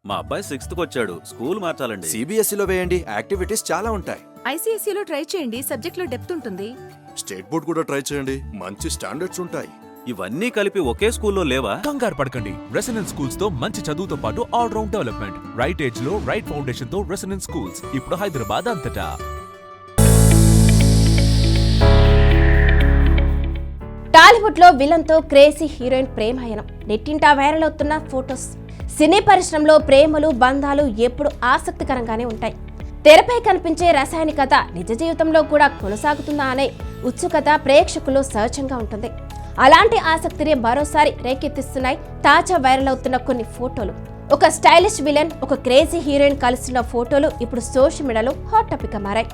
మా అబ్బాయి 6th వచ్చాడు, స్కూల్ మార్చాలండి. సిబిఎస్ఈలో వేయండి, యాక్టివిటీస్ చాలా ఉంటాయి. ఐసీఎస్ఈలో ట్రై చేయండి, సబ్జెక్ట్ లో డెప్త్ ఉంటుంది. స్టేట్ బోర్డ్ కూడా ట్రై చేయండి, మంచి స్టాండర్డ్స్ ఉంటాయి. ఇవన్నీ కలిపి ఒకే స్కూల్లో లేవా? కంగారు పడకండి. రెసిడెన్స్ స్కూల్స్ తో మంచి చదువుతో పాటు all round development, right age లో రైట్ ఫౌండేషన్ తో రెసిడెన్స్ స్కూల్స్ ఇప్పుడు హైదరాబాద్ అంతటా. టాలీవుడ్ లో విలన్ తో క్రేజీ హీరోయిన్ ప్రేమాయణం, నెట్టింటా వైరల్ అవుతున్న ఫోటోస్. సినీ పరిశ్రమలో ప్రేమలు బంధాలు ఎప్పుడు ఆసక్తికరంగానే ఉంటాయి. తెరపై కనిపించే రసాయనికత నిజ జీవితంలో కూడా కొనసాగుతుందా అనే ఉత్సుకత ప్రేక్షకులు సహజంగా ఉంటుంది. అలాంటి ఆసక్తిని మరోసారి రేకెత్తిస్తున్నాయి తాజా వైరల్ అవుతున్న కొన్ని ఫోటోలు. ఒక స్టైలిష్ విలన్, ఒక క్రేజీ హీరోయిన్ కలిసిన ఫోటోలు ఇప్పుడు సోషల్ మీడియాలో హాట్ టాపిక్ గా మారాయి.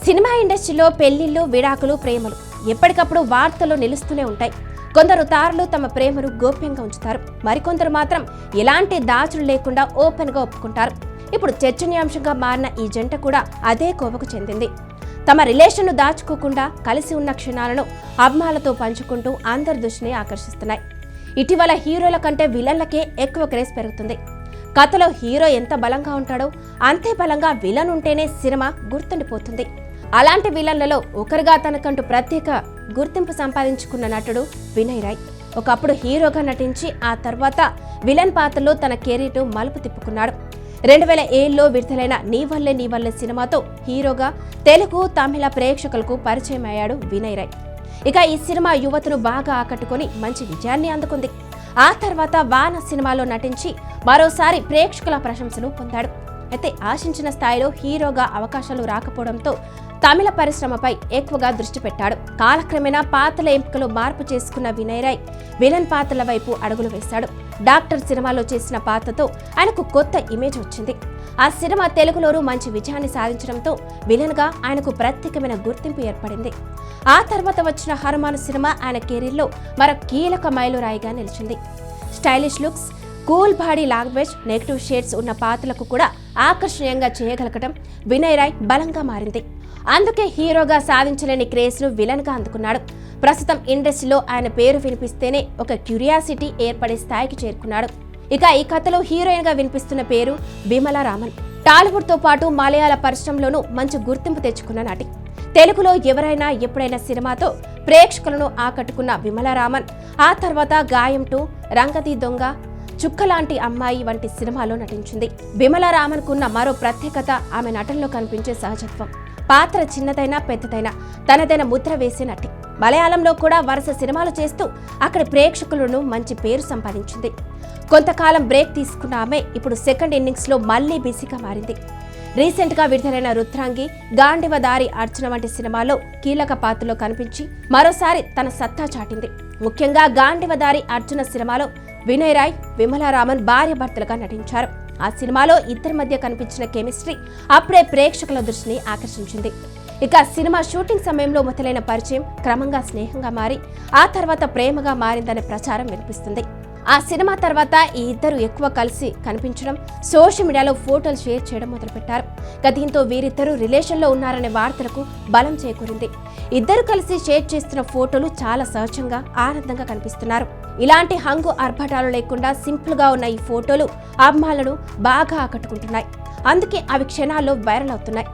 సినిమా ఇండస్ట్రీలో పెళ్లిళ్లు, విడాకులు, ప్రేమలు ఎప్పటికప్పుడు వార్తల్లో నిలుస్తూనే ఉంటాయి. కొందరు తారలు తమ ప్రేమను గోప్యంగా ఉంచుతారు, మరికొందరు మాత్రం ఎలాంటి దాచులు లేకుండా ఓపెన్ గా ఒప్పుకుంటారు. ఇప్పుడు చర్చనీయాంశంగా మారిన ఈ జంట కూడా అదే కోవకు చెందింది. తమ రిలేషన్ను దాచుకోకుండా కలిసి ఉన్న క్షణాలను అభిమానులతో పంచుకుంటూ అందరి దృష్టిని ఆకర్షిస్తున్నాయి. ఇటీవల హీరోల కంటే విలన్లకే ఎక్కువ క్రేజ్ పెరుగుతుంది. కథలో హీరో ఎంత బలంగా ఉంటాడో అంతే బలంగా విలన్ ఉంటేనే సినిమా గుర్తుండిపోతుంది. అలాంటి విలన్లలో ఒకరిగా తనకంటూ ప్రత్యేక గుర్తింపు సంపాదించుకున్న నటుడు వినయ్ రాయ్. ఒకప్పుడు హీరోగా నటించి ఆ తర్వాత విలన్ పాత్రలో తన కెరీర్ను మలుపు తిప్పుకున్నాడు. 2007లో విడుదలైన నీ వల్లే సినిమాతో హీరోగా తెలుగు, తమిళ ప్రేక్షకులకు పరిచయం అయ్యాడు వినయ్ రాయ్. ఇక ఈ సినిమా యువతను బాగా ఆకట్టుకొని మంచి విజయాన్ని అందుకుంది. ఆ తర్వాత వాన సినిమాలో నటించి మరోసారి ప్రేక్షకుల ప్రశంసలు పొందాడు. అయితే ఆశించిన స్థాయిలో హీరోగా అవకాశాలు రాకపోవడంతో తమిళ పరిశ్రమపై ఎక్కువగా దృష్టి పెట్టాడు. కాలక్రమేణా పాత్రల ఎంపికలో మార్పు చేసుకున్న వినయ్ రాయ్ విలన్ పాత్రల వైపు అడుగులు వేశాడు. డాక్టర్ సినిమాలో చేసిన పాత్రతో ఆయనకు కొత్త ఇమేజ్ వచ్చింది. ఆ సినిమా తెలుగులోనూ మంచి విజయాన్ని సాధించడంతో విలన్ గా ఆయనకు ప్రత్యేకమైన గుర్తింపు ఏర్పడింది. ఆ తర్వాత వచ్చిన హనుమాన్ సినిమా ఆయన కెరీర్లో మరో కీలక మైలురాయిగా నిలిచింది. Stylish looks, cool body language, negative shades ఉన్న పాత్రలకు కూడా ఆకర్షణీయంగా చేయగలగటం వినయ్ రాయ్ బలంగా మారింది. అందుకే హీరోగా సాధించలేని క్రేజ్ను విలన్ గా అందుకున్నాడు. ప్రస్తుతం ఇండస్ట్రీలో ఆయన పేరు వినిపిస్తేనే ఒక క్యూరియాసిటీ ఏర్పడే స్థాయికి చేరుకున్నాడు. ఇక ఈ కథలో హీరోయిన్ గా వినిపిస్తున్న పేరు విమలా రామన్. టాలీవుడ్ తో పాటు మలయాళ పరిశ్రమలోనూ మంచి గుర్తింపు తెచ్చుకున్న నటి. తెలుగులో ఎవరైనా ఎప్పుడైనా సినిమాతో ప్రేక్షకులను ఆకట్టుకున్న విమలా రామన్ ఆ తర్వాత గాయం 2, రంగతి దొంగ, చుక్కలాంటి అమ్మాయి వంటి సినిమాలో నటించింది. విమలా రామన్ కున్న మరో ప్రత్యేకత ఆమె నటనలో కనిపించే సహజత్వం. పాత్ర చిన్నదైనా పెద్దదైనా తనదైన ముద్ర వేసే నటి. మలయాళంలో కూడా వరుస సినిమాలు చేస్తూ అక్కడి ప్రేక్షకులను మంచి పేరు సంపాదించింది. కొంతకాలం బ్రేక్ తీసుకున్న ఆమె ఇప్పుడు సెకండ్ ఇన్నింగ్స్ లో మళ్లీ బిజీగా మారింది. రీసెంట్ గా విడుదలైన రుద్రాంగి, గాండివ దారి అర్చన వంటి సినిమాలో కీలక పాత్రలో కనిపించి మరోసారి తన సత్తా చాటింది. ముఖ్యంగా గాండివ దారి అర్జున సినిమాలో వినయ్ రాయ్, విమలా రామన్ భార్యాభర్తలుగా నటించారు. ఆ సినిమాలో ఇద్దరి మధ్య కనిపించిన కెమిస్ట్రీ అప్పుడే ప్రేక్షకుల దృష్టిని ఆకర్షించింది. ఇక సినిమా షూటింగ్ సమయంలో మొదలైన పరిచయం క్రమంగా స్నేహంగా మారి ఆ తర్వాత ప్రేమగా మారిందనే ప్రచారం వినిపిస్తుంది. ఆ సినిమా తర్వాత ఈ ఇద్దరు ఎక్కువ కలిసి కనిపించడం, సోషల్ మీడియాలో ఫోటోలు షేర్ చేయడం మొదలుపెట్టారు. దీంతో వీరిద్దరూ రిలేషన్లో ఉన్నారనే వార్తలకు బలం చేకూరింది. ఇద్దరు కలిసి షేర్ చేస్తున్న ఫోటోలు చాలా సహజంగా, ఆనందంగా కనిపిస్తున్నారు. ఇలాంటి హంగు ఆర్భటాలు లేకుండా సింపుల్ గా ఉన్న ఈ ఫోటోలు అభిమానులను బాగా ఆకట్టుకుంటున్నాయి. అందుకే అవి క్షణాల్లో వైరల్ అవుతున్నాయి.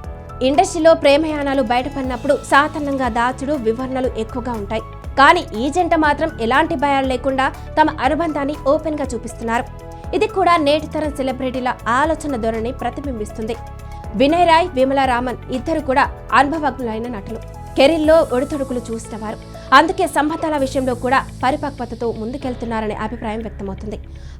ఇండస్ట్రీలో ప్రేమయానాలు బయటపడినప్పుడు సాధారణంగా దాచుడు, వివరణలు ఎక్కువగా ఉంటాయి. కానీ ఈ జంట మాత్రం ఎలాంటి భయాలు లేకుండా తమ అనుబంధాన్ని ఓపెన్ గా చూపిస్తున్నారు. ఇది కూడా నేటి తరం సెలబ్రిటీల ఆలోచన ధోరణి ప్రతిబింబిస్తుంది. వినయ్ రాయ్, విమలా రామన్ ఇద్దరు కూడా అనుభవజ్ఞులైన నటులు, కెరీర్లో ఒడితొడుకులు చూసిన వారు. అందుకే సంబంధాల విషయంలో కూడా పరిపక్వతతో ముందుకెళ్తున్నారనే అభిప్రాయం వ్యక్తమవుతుంది.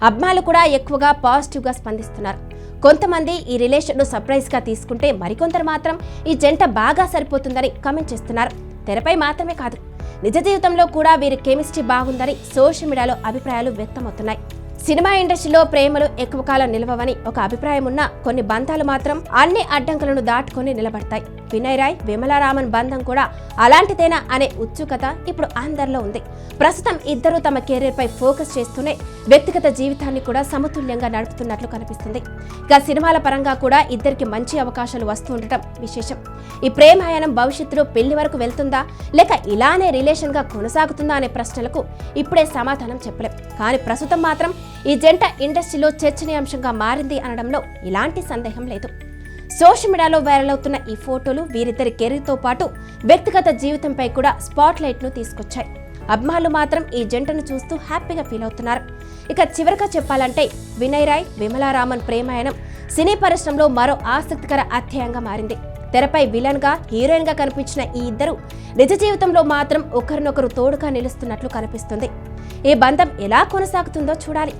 అభిమానులు కూడా ఎక్కువగా పాజిటివ్ గా స్పందిస్తున్నారు. కొంతమంది ఈ రిలేషన్ ను సర్ప్రైజ్ గా తీసుకుంటే, మరికొందరు మాత్రం ఈ జంట బాగా సరిపోతుందని కామెంట్ చేస్తున్నారు. తెరపై మాత్రమే కాదు, నిజ జీవితంలో కూడా వీరి కెమిస్ట్రీ బాగుందని సోషల్ మీడియాలో అభిప్రాయాలు వ్యక్తమవుతున్నాయి. సినిమా ఇండస్ట్రీలో ప్రేమలు ఎక్కువ కాలం నిలవవని ఒక అభిప్రాయం ఉన్నా, కొన్ని బంధాలు మాత్రం అన్ని అడ్డంకులను దాటుకొని నిలబడతాయి. వినయ్ రాయ్ విమలారామన్ బంధం కూడా అలాంటిదేనా అనే ఉత్సుకత ఇప్పుడు అందరిలో ఉంది. ప్రస్తుతం ఇద్దరూ తమ కెరీర్ పై ఫోకస్ చేస్తూనే వ్యక్తిగత జీవితాన్ని కూడా సమతుల్యంగా నడుపుతున్నట్లు కనిపిస్తుంది. ఇక సినిమాల పరంగా కూడా ఇద్దరికి మంచి అవకాశాలు వస్తూ ఉండటం విశేషం. ఈ ప్రేమాయణం భవిష్యత్తులో పెళ్లి వరకు వెళ్తుందా లేక ఇలానే రిలేషన్ గా కొనసాగుతుందా అనే ప్రశ్నలకు ఇప్పుడే సమాధానం చెప్పలేం. కానీ ప్రస్తుతం మాత్రం ఈ జంట ఇండస్ట్రీలో చర్చనీయాంశంగా మారింది అనడంలో ఇలాంటి సందేహం లేదు. సోషల్ మీడియాలో వైరల్ అవుతున్న ఈ ఫోటోలు వీరిద్దరి కెరీర్తో పాటు వ్యక్తిగత జీవితంపై కూడా స్పాట్ లైట్ ను తీసుకొచ్చాయి. అభిమానులు మాత్రం ఈ జంటను చూస్తూ హ్యాపీగా ఫీల్ అవుతున్నారు. ఇక చివరిగా చెప్పాలంటే వినయ్ రాయ్ విమలారామన్ ప్రేమాయణం సినీ పరిశ్రమలో మరో ఆసక్తికర అధ్యాయంగా మారింది. తెరపై విలన్ గా హీరోయిన్ గా కనిపించిన ఈ ఇద్దరు నిజ జీవితంలో మాత్రం ఒకరినొకరు తోడుగా నిలుస్తున్నట్లు కనిపిస్తుంది. ఈ బంధం ఎలా కొనసాగుతుందో చూడాలి.